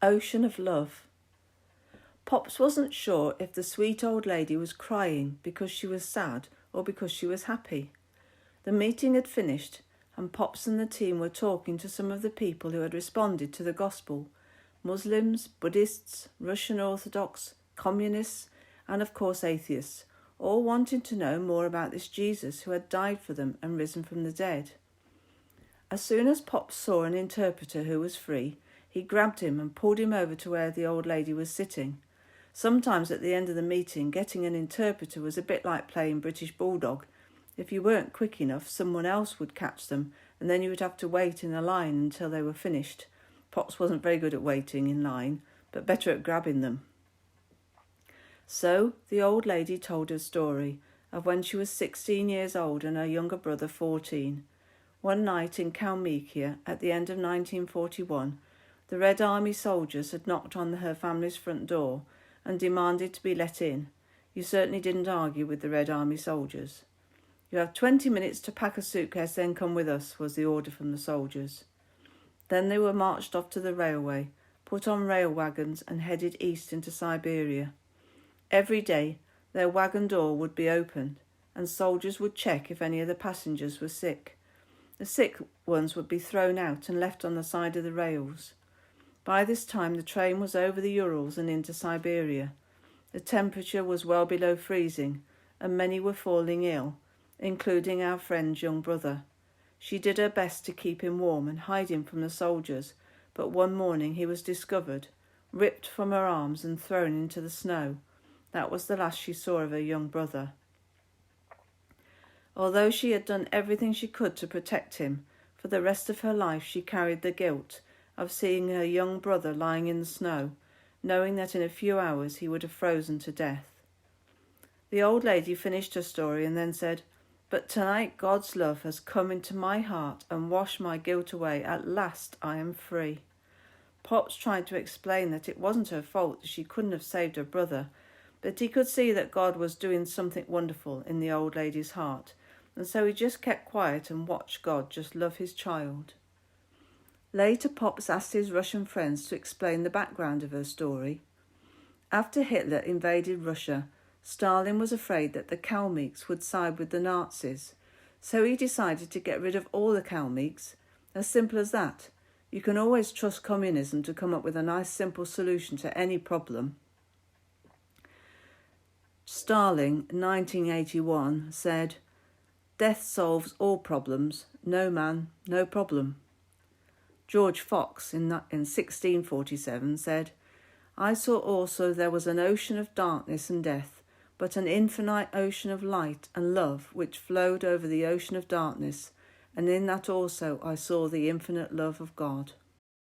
Ocean of Love. Pops wasn't sure if the sweet old lady was crying because she was sad or because she was happy. The meeting had finished, and Pops and the team were talking to some of the people who had responded to the gospel: Muslims, Buddhists, Russian Orthodox, communists, and of course atheists, all wanting to know more about this Jesus who had died for them and risen from the dead. As soon as Pops saw an interpreter who was free, he grabbed him and pulled him over to where the old lady was sitting. Sometimes at the end of the meeting, getting an interpreter was a bit like playing British Bulldog. If you weren't quick enough, someone else would catch them, and then you would have to wait in a line until they were finished. Pops wasn't very good at waiting in line, but better at grabbing them. So the old lady told her story of when she was 16 years old and her younger brother 14. One night in Kalmykia at the end of 1941, the Red Army soldiers had knocked on her family's front door and demanded to be let in. You certainly didn't argue with the Red Army soldiers. "You have 20 minutes to pack a suitcase, then come with us," was the order from the soldiers. Then they were marched off to the railway, put on rail wagons and headed east into Siberia. Every day their wagon door would be opened and soldiers would check if any of the passengers were sick. The sick ones would be thrown out and left on the side of the rails. By this time the train was over the Urals and into Siberia. The temperature was well below freezing and many were falling ill, including our friend's young brother. She did her best to keep him warm and hide him from the soldiers, but one morning he was discovered, ripped from her arms and thrown into the snow. That was the last she saw of her young brother. Although she had done everything she could to protect him, for the rest of her life she carried the guilt of seeing her young brother lying in the snow, knowing that in a few hours he would have frozen to death. The old lady finished her story and then said, "But tonight God's love has come into my heart and washed my guilt away. At last I am free." Pops tried to explain that it wasn't her fault, that she couldn't have saved her brother, but he could see that God was doing something wonderful in the old lady's heart, and so he just kept quiet and watched God just love his child. Later, Pops asked his Russian friends to explain the background of her story. After Hitler invaded Russia, Stalin was afraid that the Kalmyks would side with the Nazis, so he decided to get rid of all the Kalmyks. As simple as that. You can always trust communism to come up with a nice simple solution to any problem. Stalin, 1981, said, "Death solves all problems. No man, no problem." George Fox, in 1647, said, "I saw also there was an ocean of darkness and death, but an infinite ocean of light and love which flowed over the ocean of darkness, and in that also I saw the infinite love of God."